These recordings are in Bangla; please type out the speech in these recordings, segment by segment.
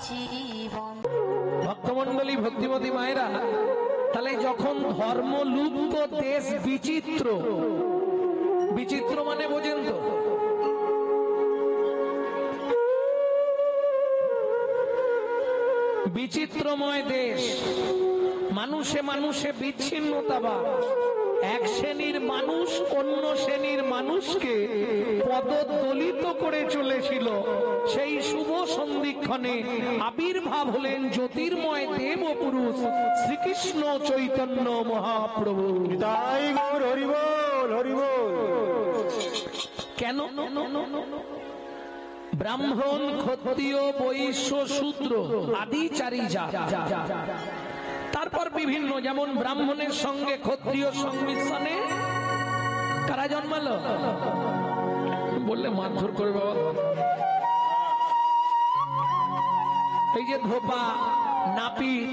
জীবন। ভক্তমন্ডলী, ভক্তিমতী মায়েরা, তাহলে যখন ধর্ম লুপ্ত, দেশ বিচিত্র, বিচিত্র মানে বোঝেন তো, বিচিত্রময় দেশ, মানুষে মানুষে বিচ্ছিন্নতা, এক শ্রেণীর মানুষ অন্য শ্রেণীর মানুষকে পদদলিত করে চলেছিল, সেই শুভ সন্ধিক্ষণে আবির্ভাব হলেন জ্যোতির্ময় দেব পুরুষ শ্রীকৃষ্ণ চৈতন্য মহাপ্রভু। তাই গৌর হরি বল, হরি বল। কেন? ব্রাহ্মণ, ক্ষত্রিয়, বৈশ্য, শূদ্র আদি চারি জাত, তারপর বিভিন্ন, যেমন ব্রাহ্মণের সঙ্গে ক্ষত্রিয় সংমিশ্রণে কারা জন্মালো? বললে মারধর করে বাবা। এই যে ধোপা, নাপিত,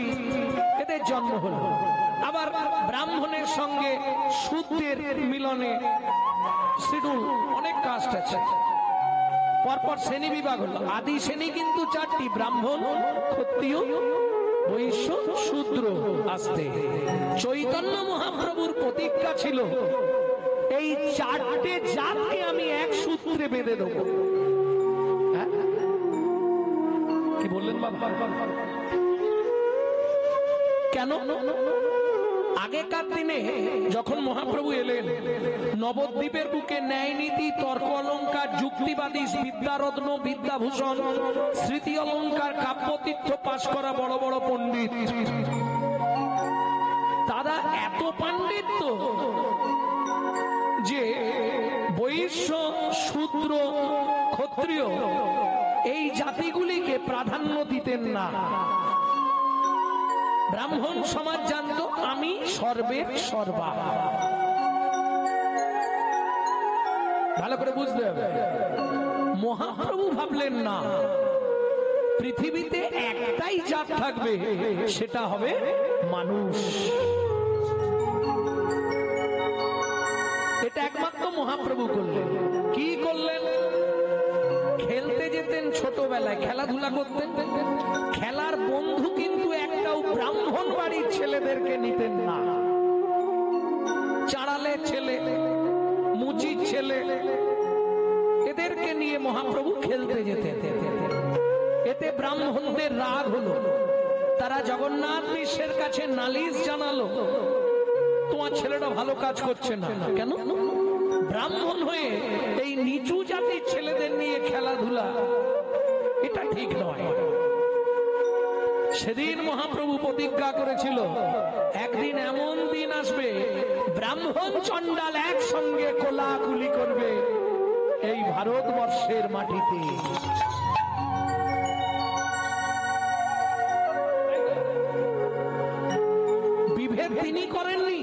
এদের জন্ম হলো। আবার ব্রাহ্মণের সঙ্গে শূদ্রের মিলনে শিডিউল, অনেক কাস্ট আছে, পরপর শ্রেণী বিভাগ হলো। আদি শ্রেণী কিন্তু চারটি: ব্রাহ্মণ, ক্ষত্রিয়, বৈশ্য, শূদ্র। আসতে চৈতন্য মহাপ্রভুর প্রতিজ্ঞা ছিল, এই চারটে জাতকে আমি এক সূত্রে বেঁধে দেব। কি বললেন বাবা? কেন? আগেকার দিনে যখন মহাপ্রভু এলেন, নবদ্বীপের বুকে ন্যায় নীতি, তর্ক অলঙ্কার, যুক্তিবাদী, বিদ্যারত্ন, বিদ্যাভূষণ, স্মৃতি অলঙ্কার, কাব্যতীর্থ পাশ করা বড় বড় পণ্ডিত, তারা এত পাণ্ডিত্য যে বৈশ্য, শূদ্র, ক্ষত্রিয় এই জাতিগুলিকে প্রাধান্য দিতেন না। ব্রাহ্মণ সমাজ জানত আমি সর্বের সর্বা। ভালো করে বুঝতে হবে। মহাপ্রভু ভাবলেন না, পৃথিবীতে একটাই জাত থাকবে, সেটা হবে মানুষ। এটা একমাত্র মহাপ্রভু করলেন। কি করলেন? খেলতে যেতেন ছোটবেলায়, খেলাধুলা করতেন, খেলার বন্ধু কিন্তু একটাও ব্রাহ্মণ বাড়ির ছেলেদেরকে নিতেন না। চাড়ালের ছেলে, মুচির ছেলে, এদেরকে নিয়ে মহাপ্রভু খেলতে যেতেন। এতে ব্রাহ্মণদের রাগ হলো, তারা জগন্নাথ মিশ্রের কাছে নালিশ জানালো, তোমার ছেলেটা ভালো কাজ করছে না। কেন? ব্রাহ্মণ হয়ে এই নিচু জাতির ছেলেদের নিয়ে খেলাধুলা, এটা ঠিক নয়। সেদিন মহাপ্রভু প্রতিজ্ঞা করেছিল, একদিন এমন দিন আসবে, ব্রাহ্মণ চণ্ডাল একসঙ্গে কোলাকুলি করবে এই ভারতবর্ষের মাটিতে। বিভেদ তিনি করেননি,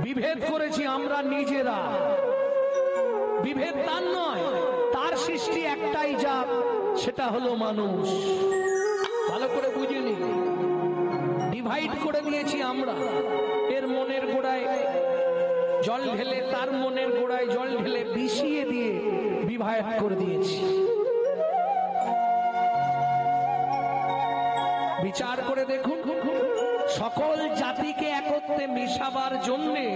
বিভেদ করেছি আমরা নিজেরা। বিভেদ তার নয়, তার সৃষ্টি একটাই জাত, সেটা হলো মানুষ। ভালো করে বুঝিনি, ডিভাইড করে দিয়েছি আমরা। এর মনের গোড়ায় জল ঢেলে, তার মনের গোড়ায় জল ঢেলে বিষিয়ে দিয়ে বিভাগ করে দিয়েছি। বিচার করে দেখুন, সকল জাতিকে একত্রে মিশাবার জন্যে,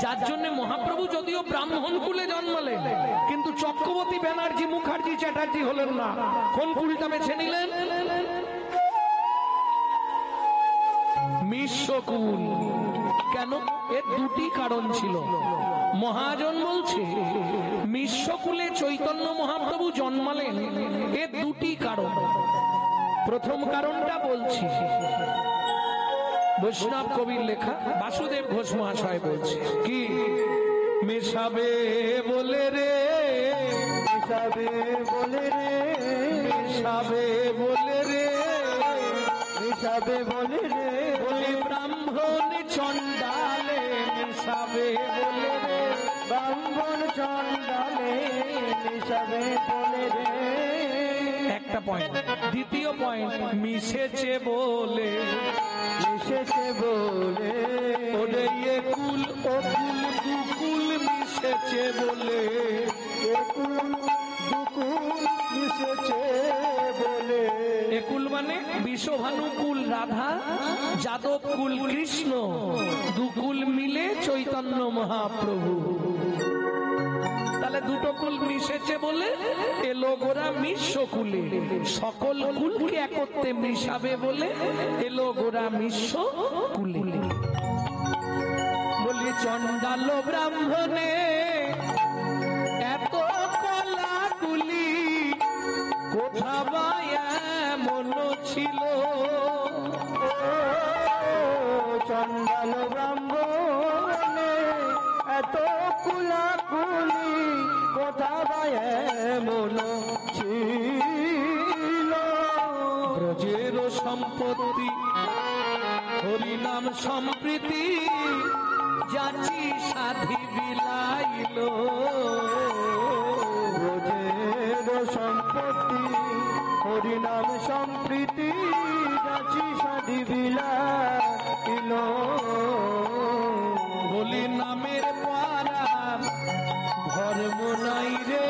যার জন্য মহাপ্রভু যদিও ব্রাহ্মণ কুলে জন্মালেন, কিন্তু চক্রবর্তী, ব্যানার্জি, মুখার্জি, চ্যাটার্জি হলেন না। কোন কুলটা বেছে নিলেন? মিশ্রকুল। কেন? এর দুটি কারণ ছিল। মহাজন বলছে, মিশ্রকুলে চৈতন্য মহাপ্রভু জন্মালেন, এর দুটি কারণ। প্রথম কারণটা বলছি, বৈষ্ণব কবির লেখা, বাসুদেব ঘোষ মহাশয় বলছে কি, মেশাবে বলে রে, মেশাবে বলে রে, মেশাবে বলে রে, মেশাবে বলে রে, বলি ব্রাহ্মণ চণ্ডালে মেশাবে বলে রে, ব্রাহ্মণ চণ্ডালে মেশাবে বলে রে। একটা পয়েন্ট। দ্বিতীয় পয়েন্ট, মিশেছে বলে, মিশেছে বলে, ওরে একুল অকুল দুকুল মিশেছে বলে, একুল দুকুল মিশেছে বলে, একুল মানে বিষভানুকুল রাধা, যাদব কুল কৃষ্ণ, দুকুল মিলে চৈতন্য মহাপ্রভু। তাহলে দুটো কুল মিশেছে বলে এলো গোরা মিশ্র কুলে, সকল কুলকে একত্রে মিশাবে বলে এলো গোরা মিশ্র কুলে। বলি চন্ডাল ব্রাহ্মণে এত কলাকুলি, কোথা বা এমন ছিল। চন্ডাল ব্রাহ্মণে এত কুলাকুলি, কোথা বা এমন ছিল। ব্রজের সম্পত্তি হরিনাম সম্প্রীতি, যাচি সাধি বিলাইল। ব্রজের সম্পত্তি হরিনাম সম্প্রীতি, যাচি সাধি বিলাইল। বলি নামের পারার ধর্ম নাই রে,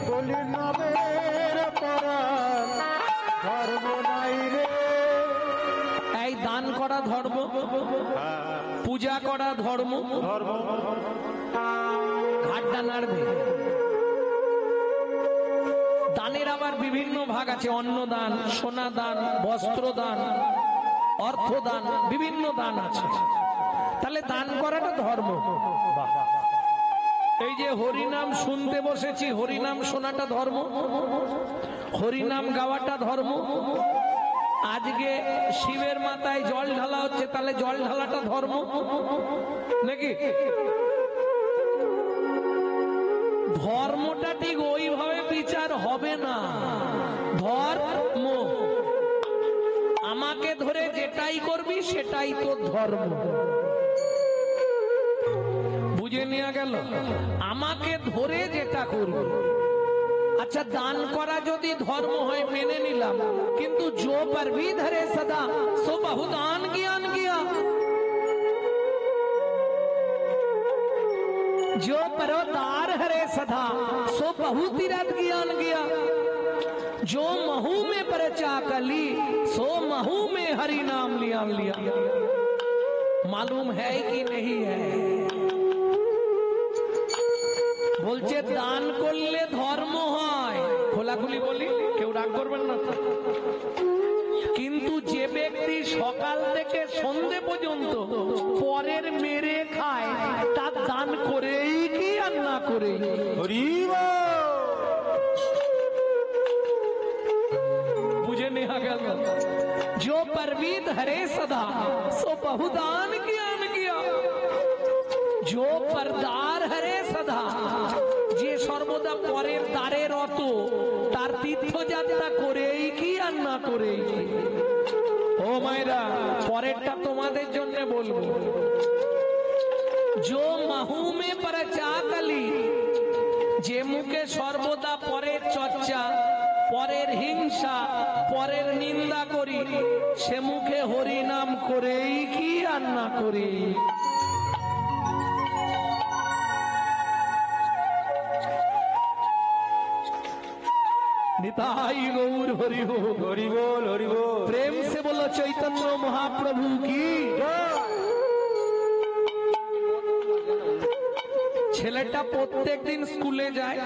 বলি নামের পরাণ ধর্ম নাই রে। এই দান করা ধর্ম, পূজা করা ধর্ম, ঘাট ডানার ভে। দানের আবার বিভিন্ন ভাগ আছে, অন্ন দান, সোনা দান, বস্ত্র দান, অর্থ দান, বিভিন্ন দান আছে। তাহলে দান করাটা ধর্ম। এই যে হরিনাম শুনতে বসেছি, হরিনাম শোনাটা ধর্ম, হরিনাম গাওয়াটা ধর্ম। আজকে শিবের মাথায় জল ঢালা হচ্ছে, তাহলে জল ঢালাটা ধর্ম নাকি? ধর্মটা ঠিক ওইভাবে বিচার হবে না। ধর্ম আমাকে ধরে যেটাই করবি সেটাই তোর ধর্ম। বুঝে নেওয়া গেল? আমাকে ধরে যেটা করবি। अच्छा दान करा यदि धर्म है मेने निलाम, किंतु जो पर भी धरे सदा सो बहुदान ज्ञान किया। जो परोदार हरे सदा सो बहु तीरथ ज्ञान किया। जो महू में परचा कली सो महू में हरि नाम लिया लिया। मालूम है कि नहीं है? বলছে দান করলে ধর্ম হয়, খোলাখুলি বলি, কেউ রাগ করবেন না। কিন্তু যে ব্যক্তি সকাল থেকে সন্ধে পর্যন্ত পরের মেরে খায়, তার দান করেই কি আর না করে? বুঝে নেওয়া গেল? जो परवीत हरे सदा सो बहुदान ज्ञान किया। जो परदार हरे सदा, যে সর্বদা পরের দ্বারের অত, তার তীর্থযাত্রা করেই কি আর না করেই কি। ও মায়েরা, পরেরটা তোমাদের জন্য বলবো। जो महू में परचा कली, যে মুখে সর্বদা পরের চর্চা, পরের হিংসা, পরের নিন্দা করি, সে মুখে হরি নাম করেই কি আর না করি। निताई गौर हरि बोल, हरि बोल, हरि बोल। प्रेम से बोलो चैतन्य महाप्रभु की। ছেলেটা প্রত্যেক দিন স্কুলে যায়,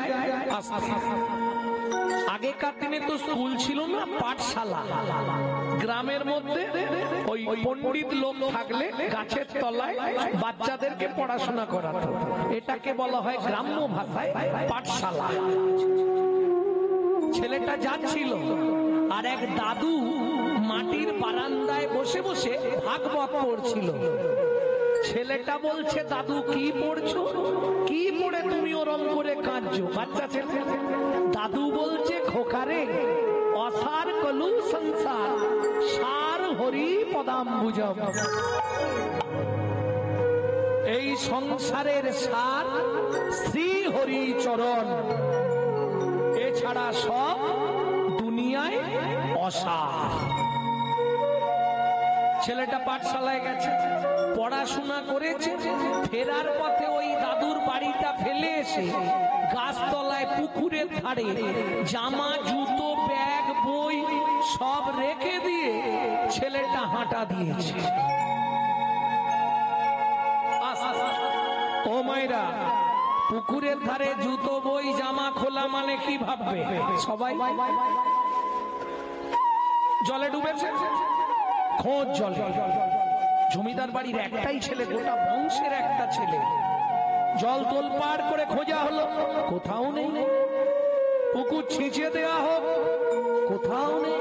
আগেকার দিনে তো স্কুল ছিল না, পাঠশালা। গ্রামের মধ্যে ওই পণ্ডিত লোক থাকলে গাছের তলায় বাচ্চাদেরকে পড়াশোনা করাতো, এটাকে বলা হয় গ্রাম্য ভাষায় পাঠশালা। ছেলেটা যাচ্ছিল, আর এক দাদু মাটির বারান্দায় বসে বসে ভাগবত পড়ছিল। ছেলেটা বলছে, দাদু কি পড়ছো? কি পড়ে তুমি ওরম করে কাঁদছো? বাচ্চা ছেলে। দাদু বলছে, খোকারে, অসার কলু সংসার, সার হরি পদাম্বুজম। এই সংসারের সার শ্রী হরি চরণ, এছাড়া সব দুনিয়ায় অসার। ছেলেটা পাঠশালায় গেছে, পড়াশোনা করেছে, ফেরার পথে ওই দাদুর বাড়িটা ফেলে এসে গাছতলায় পুকুরের ধারে জামা জুতো ব্যাগ বই সব রেখে দিয়ে ছেলেটা হাঁটা দিয়েছে। ও মায়েরা, পুকুরের ধারে জুতো বই জামা খোলা মানে কি ভাববে সবাই? জলে ডুবেছে, খোঁজ জলে। জমিদার বাড়ির একটাই ছেলে, গোটা বংশের একটা ছেলে। জল তোলপাড় করে খোঁজা হলো, কোথাও নেই। পুকুর ছিঁচে দেওয়া হোক, কোথাও নেই।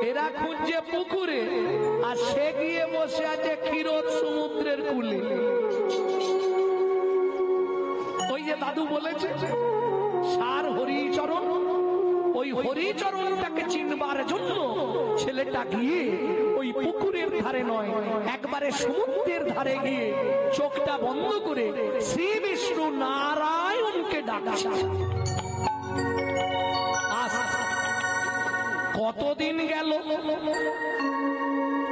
এরা খুঁজছে পুকুরে, আর সে গিয়ে বসে আছে ক্ষীরোদ সমুদ্রের কূলে। ওই যে দাদু বলেছে সার হরিচরণ, ওই হরিচরণটাকে চিনবার জন্য ছেলেটা গিয়ে ওই পুকুরের ধারে নয়, একবারে সমুদ্রের ধারে গিয়ে চোখটা বন্ধ করে শ্রী বিষ্ণু নারায়ণকে ডাকছে। কতদিন গেল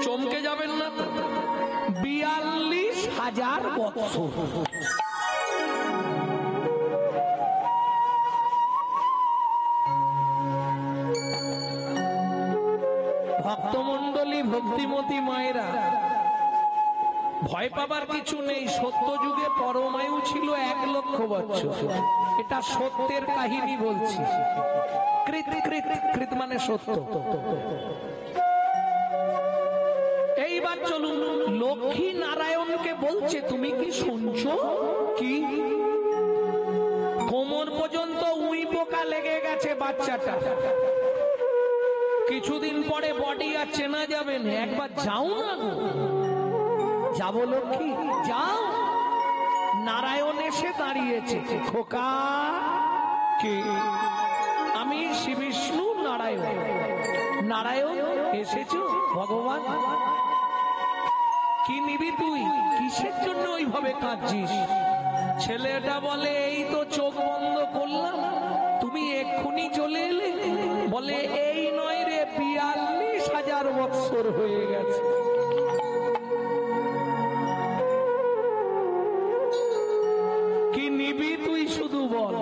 চমকে যাবেন না? 42,000 বছর। ভক্তমন্ডলী, ভক্তিমতী মায়েরা, ভয় পাবার কিছু নেই। সত্য যুগে পরমায়ু ছিল 1 লক্ষ বছর। এটা সত্যের কাহিনী বলছি। কৃত কৃত কৃত মানে সত্য। এইবার চলুন, লক্ষ্মী নারায়ণকে বলছে তুমি কি শুনছো? কি? কোমর পর্যন্ত উই পোকা লেগে গেছে বাচ্চাটা, কিছুদিন পরে বডি আর চেনা যাবে না, একবার যাও না গো। যাবো লক্ষ্মী, যাও। নারায়ণ এসে দাঁড়িয়েছে। খোকা, কে? আমি শ্রী বিষ্ণু নারায়ণ। নারায়ণ এসেছো? ভগবান। কি নিবি তুই? কিসের জন্য ওইভাবে কাঁদছিস? ছেলেটা বলে এই তো চোখ বন্ধ করলাম, তুমি এক্ষুনি চলে এলে। বলে এই নয় রে, 42,000 বছর হয়ে গেছে। কি নিবি তুই শুধু বল।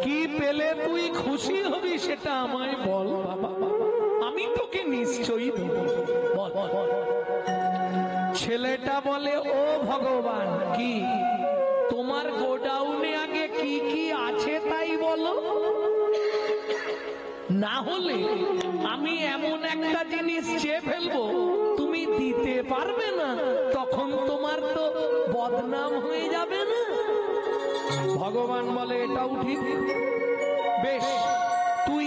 কি পেলে তুই খুশি হবি সেটা আমায় বল বাবা, আমি তোকে নিশ্চয়ই দেব। ছেলেটা বলে ও ভগবান, কি তোমার গোডাউনে আগে কি কি আছে তাই বলো, না হলে আমি এমন একটা জিনিস চেয়ে ফেলবো তুমি দিতে পারবে না, তখন তোমার তো বদনাম হয়ে যাবে না। ভগবান বলে এটাও ঠিক, বেশ তুই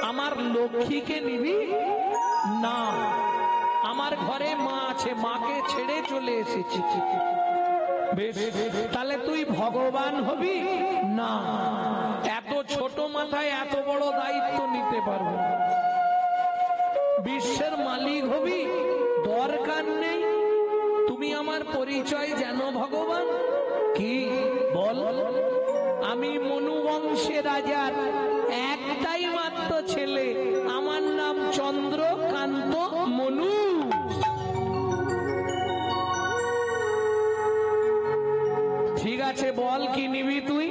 আমার লক্ষ্মীকে নিবি না? আমার ঘরে মা আছে, মাকে ছেড়ে চলে এসেছি। বেশ, তাহলে তুই ভগবান হবি না? এত ছোট মাথায় এত বড় দায়িত্ব নিতে পারবো? বিশ্বের মালিক হবি? দরকার নেই, তুমি আমার পরিচয় জানো ভগবান। কি বল? আমি মনু বংশের রাজার একটাই মাত্র ছেলে, আমার নাম চন্দ্রকান্ত মনু। ঠিক আছে, বল কি নিবি তুই?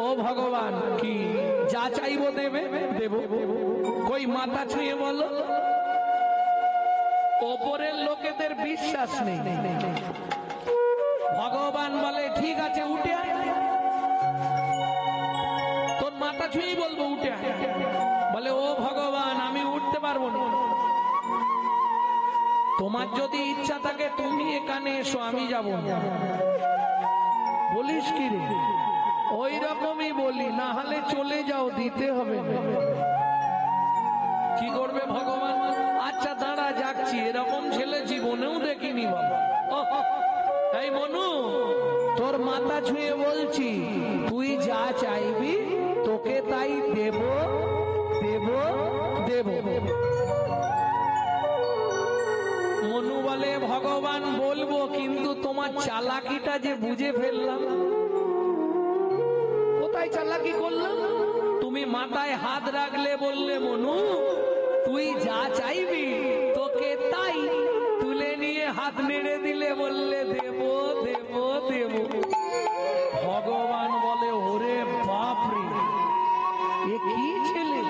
ও ভগবান, কি যা চাইবো দেবে? দেব। কই মাথা ছুঁয়ে বলো। ওপরের লোকেদের বিশ্বাস নেই। ভগবান বলে ঠিক আছে, উঠে আয়। তোর মাথা ছুঁয়েই বলবো উঠে আয়। বলে ও ভগবান, আমি উঠতে পারবো না। তোমার যদি ইচ্ছা থাকে তুমি এখানে এসো, আমি যাব না। বলিস কি রে? ওই রকমই বলি, না হলে চলে যাও, দিতে হবে। কি করবে ভগবান? আচ্ছা দাঁড়া, যাচ্ছি। এরকম ছেলে জীবনেও দেখিনি বাবা। এই মনু, তোর মাথা ছুঁয়ে বলছি, তুই যা চাইবি তোকে তাই দেব দেব দেব। মনু বলে ভগবান বলবো, কিন্তু তোমার চালাকিটা যে বুঝে ফেললাম। কোথায় চালাকি করলাম? তুমি মাথায় হাত রাখলে বললে মনু তুই যা চাইবি তোকে তাই, তুলে নিয়ে হাত নেড়ে দিলে বললে দেব দেব দেব। ভগবান বলে ওরে বাপরে এ কি ছেলে,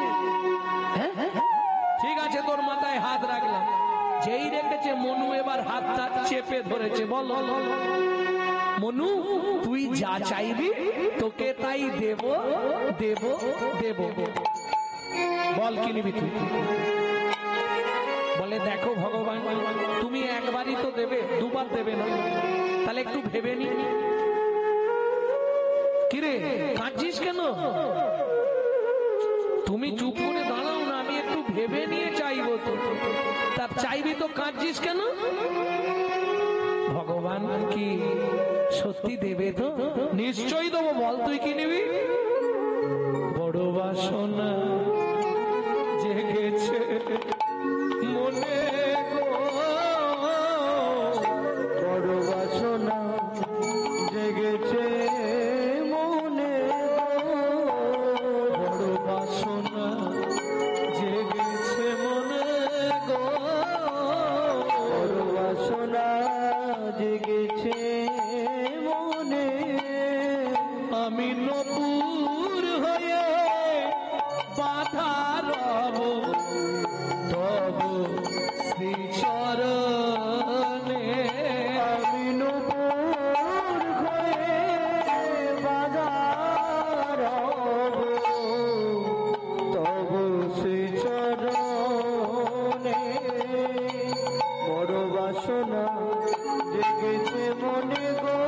ঠিক আছে তোর মাথায় হাত রাখলাম। যেই রেখেছে মনু এবার হাতটা চেপে ধরেছে, বল মনু তুই যা চাইবি তোকে তাই দেব দেব দেব। বল কি নিবি তুই? বলে দেখো ভগবান তুমি একবারই তো দেবে, দুবার দেবে না, তাহলে একটু ভেবে নি। কিরে কাঁদছিস কেন? তুমি চুপ করে দাঁড়াও না, আমি একটু ভেবে নিয়ে চাইবো তো। তার চাইবি তো কাঁদছিস কেন? ভগবান কি সত্যি দেবে তো? নিশ্চয়ই দেবো, বল তুই কি নিবি? বড় বাসনা জেগেছে মনে গো, বড় বাসনা জেগেছে মনে গো, বড় বাসনা জেগেছে মনে গো, বড় বাসনা জেগেছে মনে। আমি নপুর হয়ে বাধা রব তবু শ্রীচরণে। আমি নূপুর হয়ে বাধা রব তবু শ্রীচরণে। বড় বাসনা জেগেছে মনে গো,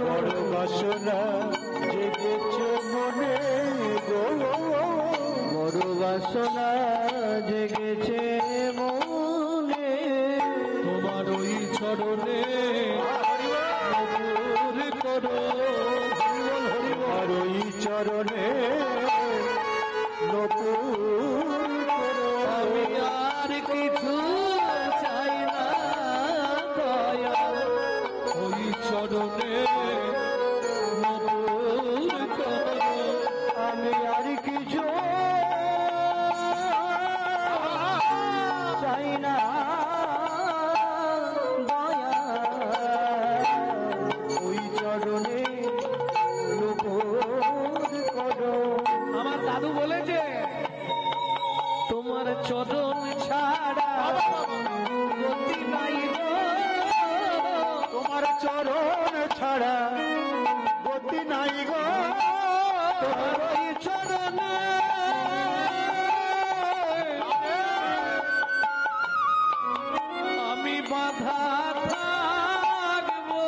বড় বাসনা জেগেছে মনে গো, বড় বাসনা জেগেছে মনে। তোমার ওই চরণে নপুর করো, আর ওই চরণে নতুন করো। আমি আর কিছু চাই না দয়া, ওই চরণে নপুর করো। আমি আর কিছু চাই না দয়া, ওই চরণে নূপুর করো। আমার দাদু বলেছে তোমার চরণ ছাড়া গতি নাই গো, তোমার চরণ ছাড়া গতি নাই গো, তোমার ওই চরণে আমি বাধা থাকবো,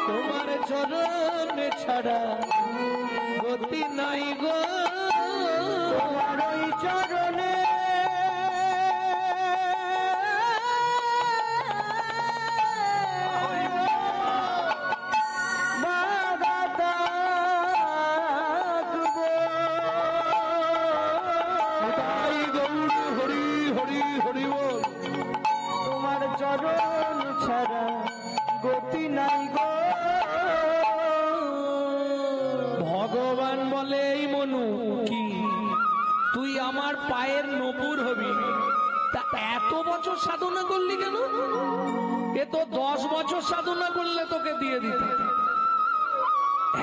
তোমার চরণ ছাড়া গতি নাই গো, তোমার ওই চরণে বাধা থাকবো। তাই গৌর হরি হরি হরি বল। তোমার চরণ ছাড়া গতি নাই গো। ভগবান বলে এই মনু কি তুই আমার পায়ের নপুর হবি, তা এত বছর সাধনা করলি কেন? এ তো 10 বছর সাধনা করলে তোকে দিয়ে দিত।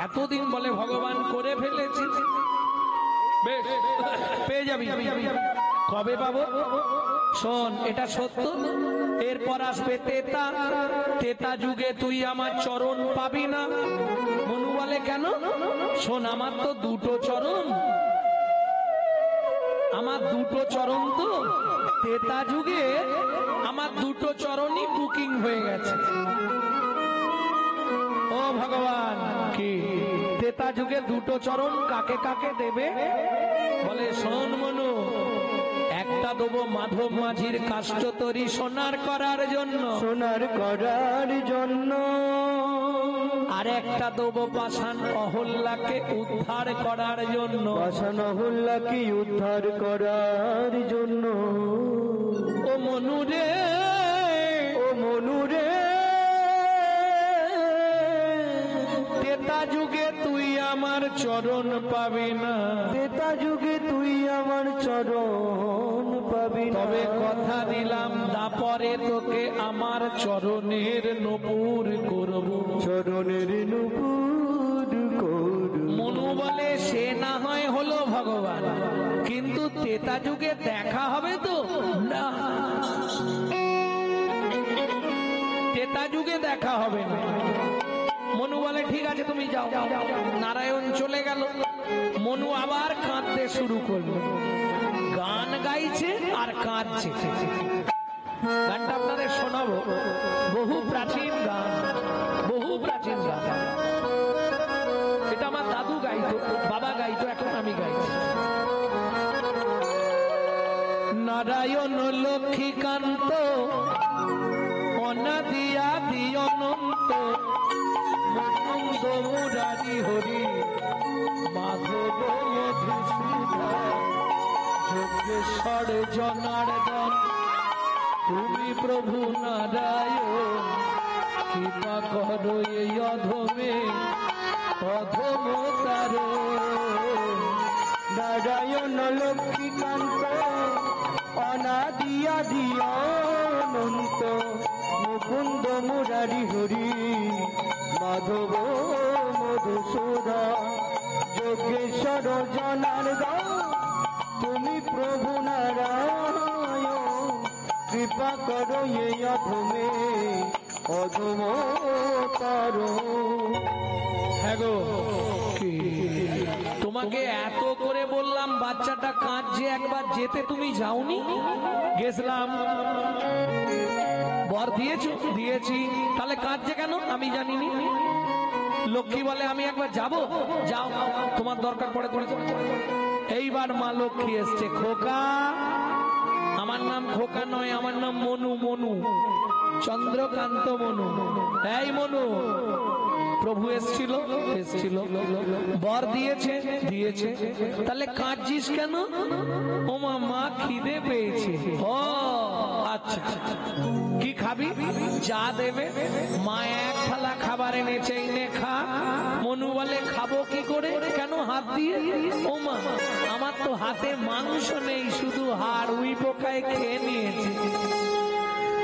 এতদিন বলে ভগবান করে ফেলেছি, বেশ পেয়ে যাবি। কবে পাবো? শোন এটা সত্য, এরপর আসবে তেতা, তেতা যুগে তুই আমার চরণ পাবি না। মনু বলে কেন? শোন আমার তো দুটো চরণ, আমার দুটো চরণ তো তেতা যুগে আমার দুটো চরণই বুকিং হয়ে গেছে। ও ভগবান কি তেতা যুগে দুটো চরণ কাকে কাকে দেবে? বলে শোন মনু, একটা দেবো মাধব মাঝির কাষ্ঠতরী সোনার করার জন্য, সোনার করার জন্য, আর একটা দেবো পাষাণ অহল্যাকে উদ্ধার করার জন্য। বাসনাহুল্লাকে উদ্ধার করার জন্য। ও মনু রে, ও মনু রে, যুগে তুই আমার চরণ পাবি না, ত্রেতা যুগে তুই আমার চরণ পাবি না। তবে কথা দিলাম দাপরে তোকে আমার চরণের নূপুর করব। চরণের নূপুর করব। মনু বলে সে না হয় হলো ভগবান, কিন্তু ত্রেতা যুগে দেখা হবে তো না, ত্রেতা যুগে দেখা হবে না। মনু বলে ঠিক আছে তুমি যাও। নারায়ণ চলে গেল। মনু আবার কাঁদতে শুরু করলো, গান গাইছে আর কাঁদছে। গানটা আপনাদের শোনাবো, বহু প্রাচীন গান, বহু প্রাচীন গান। এটা আমার দাদু গাইতো, বাবা গাইতো, এখন আমি গাইছি। নারায়ণ লক্ষ্মীকান্ত অনাদি আদি অনন্ত মুকুন্দ মুরারি হরি মাধব মধুসূদন যোগেশ্বর জনার্দন তুমি প্রভু নারায়ণ কৃপা করো এই অধমে অধম তারো। নারায়ণ লক্ষ্মীকান্ত অনাদি আদি অনন্ত মুকুন্দ মুরারি হরি মাধব মধুসূদন যোগেশ্বর জনার্দন তুমি প্রভু নারায়ণ কৃপা করো এই অধমে অধম তারো। হ্যাঁ গো, তোমাকে এত করে বললাম বাচ্চাটা কাঁদছে, একবার যেতে তুমি যাওনি? গেছিলাম, বর দিয়েছো? দিয়েছি। তাহলে কাঁদছে কেন? আমি জানিনি। লক্ষ্মী বলে আমি একবার যাব। যাও, তোমার দরকার পড়ে করে। এইবার মা লক্ষ্মী এসছে। খোকা, আমার নাম খোকা নয়, আমার নাম মনু, মনু চন্দ্রকান্ত মনু। এই মনু, প্রভু এসছিল, এসছিল, বর দিয়েছে, দিয়েছে, তাহলে কাঁদছিস কেন? ও মা খিদে পেয়েছে। ও আচ্ছা, কি খাবি? যা দেবে। মা এক থালা খাবার এনেছে, এনে খা। মনু বলে খাবো কি করে? কেন হাত দিয়ে? ও মা, আমার তো হাতে মাংস নেই, শুধু হাড়, উই পোকায় খেয়ে নিয়েছে।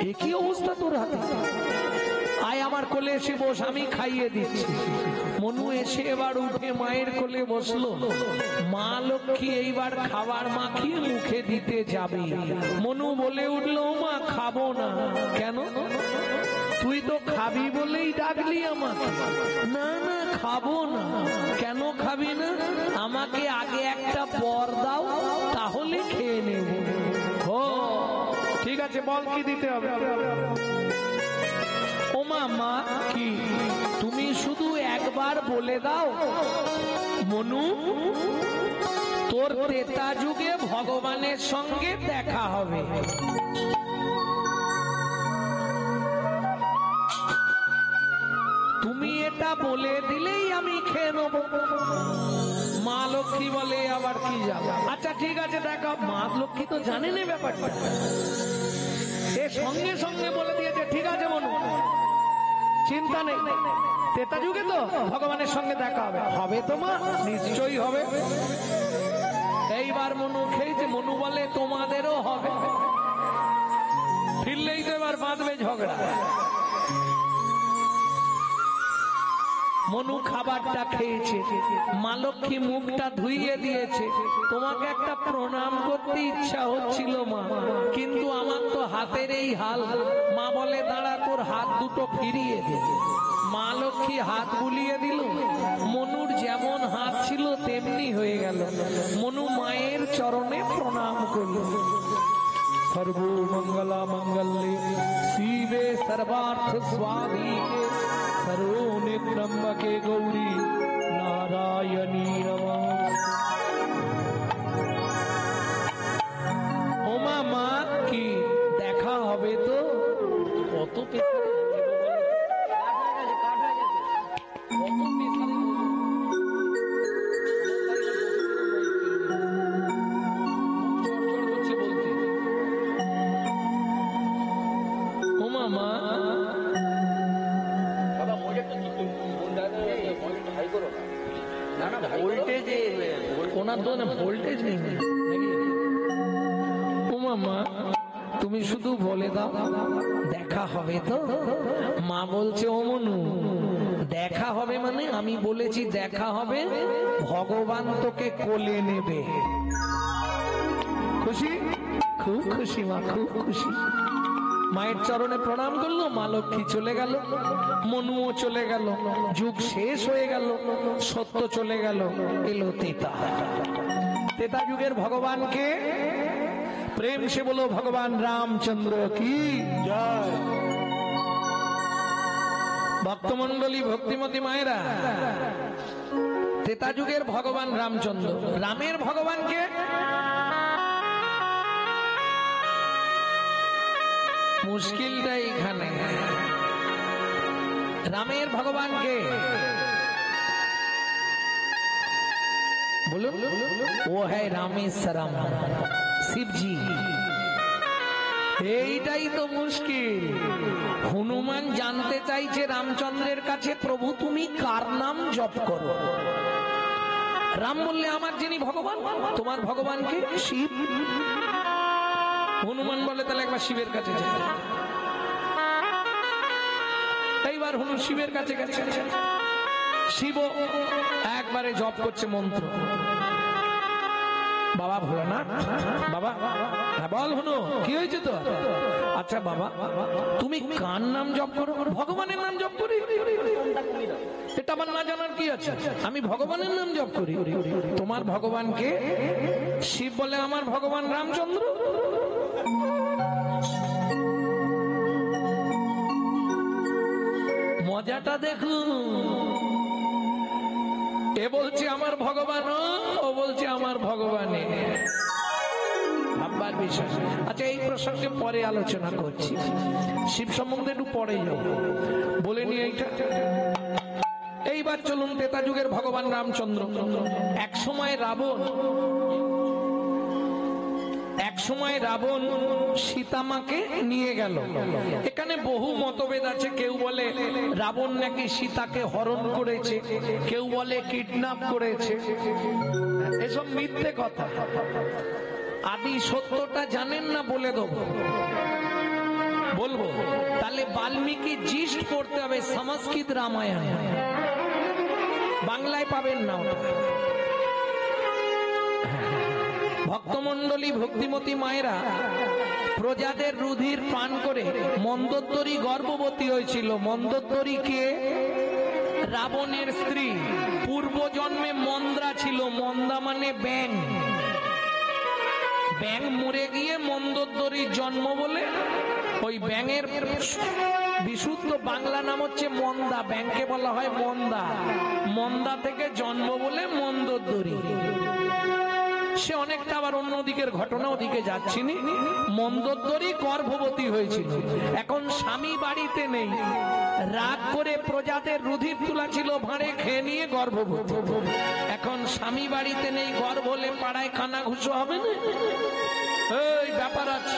এ কি অবস্থা তোর হাতে? আয় আমার কোলে এসে বস, আমি খাইয়ে দিচ্ছি। মনু এসে এবার উঠে মায়ের কোলে বসলো। মা লক্ষ্মী এইবার খাবার মাখিয়ে মুখে দিতে যাবে। মনু বলে উঠলো, মা খাবো না। কেন? তুই তো খাবি বলেই ডাকলি আমাকে। না না, খাবো না। কেন খাবি না? আমাকে আগে একটা বর দাও, তাহলে খেয়ে নেব। ও ঠিক আছে, বল কি দিতে হবে? ওমা মা, কি তুমি শুধু একবার বলে দাও। মনু, তোর ত্রেতা যুগে ভগবানের সঙ্গে দেখা হবে। তুমি এটা বলে দিলেই আমি খেয়ে নেব। মা লক্ষ্মী বলে আবার কি যাবে? আচ্ছা ঠিক আছে, দেখা। মা লক্ষ্মী তো জানে না ব্যাপারটা, এ সঙ্গে সঙ্গে বলে দিয়েছে ঠিক আছে মনু, চিন্তা নেই, ত্রেতা যুগে তো ভগবানের সঙ্গে দেখা হবে। হবে তো মা? নিশ্চয়ই হবে। এইবার মনু খেয়েছে। মনু বলে তোমাদেরও হবে। ফিরলেই তো এবার বাঁধবে ঝগড়া। মনু খাবারটা খেয়েছে, মা লক্ষ্মী মুখটা ধুইয়ে দিয়েছে। তোমাকে একটা প্রণাম করতে ইচ্ছা হচ্ছিল মা, কিন্তু আমার তো হাতের এই হাল। মা বলে দাঁড়া, তোর হাত দুটো ফিরিয়ে দে। মা লক্ষ্মী হাত বুলিয়ে দিল। মনুর যেমন হাত ছিল তেমনি হয়ে গেল। মনু মায়ের চরণে প্রণাম করল। সর্বমঙ্গলা মঙ্গলে শিবে সর্বার্থ স্বাধিকে সর্বনে ত্রম্বকে গৌরী নারায়ণী নমঃ। ওমা মা, কি দেখা হবে তো? কত পেছনে ওনার তো ভোল্টেজ নেই নাকি? ও মামা তুমি শুধু বলে দাও দেখা হবে তো। মা বলছে ও মনু দেখা হবে মানে আমি বলেছি দেখা হবে, ভগবান তোকে কোলে নেবে। খুশি? খুব খুশি মা, খুব খুশি। মায়ের চরণে প্রণাম করলো, মা লক্ষ্মী চলে গেল, মনুও চলে গেল, যুগ শেষ হয়ে গেল, সত্য চলে গেল, এলো তেতা। তেতা যুগের ভগবানকে প্রেম সে বলো ভগবান রামচন্দ্র কি জয়। ভক্তমন্ডলী, ভক্তিমতী মায়েরা, তেতা যুগের ভগবান রামচন্দ্র, রামের ভগবানকে মুশকিলটা এখানে। রামের ভগবানকে বলুন, ও হ্যায় রামেশ্বরম, শিবজি। এইটাই তো মুশকিল। হনুমান জানতে চাইছে রামচন্দ্রের কাছে, প্রভু তুমি কার নাম জপ করো? রাম বললে আমার যিনি ভগবান, তোমার ভগবানকে শিব। হনুমান বলে তাহলে একবার শিবের কাছে যাই। এইবার হনু শিবের কাছে গেছে, শিব একবারে জপ করছে মন্ত্র। বাবা ভোলানাথ, বাবা বল হনু কি হয়েছে তো? আচ্ছা বাবা তুমি কার নাম জপ করো? ভগবানের নাম জপ করি। এটা আমার না জানার কি আছে, আমি ভগবানের নাম জপ করি। তোমার ভগবানকে? শিব বলে আমার ভগবান রামচন্দ্র। মজাটা দেখুন, এ বলছে আমার ভগবান, ও বলছে আমার ভগবানে। ভাববার বিষয়। আচ্ছা এই প্রসঙ্গে পরে আলোচনা করছি, শিব সম্বন্ধে একটু পরে যাব, বলে নিয়ে এইটা। এইবার চলুন তেতা যুগের ভগবান রামচন্দ্র। এক সময় রাবণ সীতামাকে নিয়ে গেল। এখানে বহু মতভেদ আছে। কেউ বলে রাবণ নাকি সীতাকে হরণ করেছে, কেউ বলে কিডন্যাপ করেছে। এসব মিথ্যে কথা। আদি সত্যটা জানেন না বলে দেবো, বলবো তাহলে বাল্মীকি জিস্ট পড়তে হবে, সংস্কৃত রামায়ণ, বাংলায় পাবেন না ওটা। ভক্তমন্ডলী, ভক্তিমতী মায়েরা, প্রজাদের রুধির পান করে মন্দোদরী গর্ভবতী হয়েছিল। মন্দোদরী কে? রাবণের স্ত্রী। পূর্ব জন্মে মন্দ্রা ছিল। মন্দা মানে ব্যাং। ব্যাং মরে গিয়ে মন্দোদরীর জন্ম বলে ওই ব্যাঙের বিশুদ্ধ বাংলা নাম হচ্ছে মন্দা। ব্যাংকে বলা হয় মন্দা। মন্দা থেকে জন্ম বলে মন্দোদরী। সে অনেকটা আবার অন্যদিকের ঘটনা, ওদিকে যাচ্ছিনি। মন্দোদরী গর্ভবতী হয়েছিল। এখন স্বামী বাড়িতে নেই, রাগ করে প্রজাদের রুধির তুলা ছিল ভাঁড়ে, খেয়ে নিয়ে গর্ভবতী। এখন স্বামী বাড়িতে নেই, গর্ভ হলে পাড়ায় কানা ঘুষো হবে না? এই ব্যাপার আছে।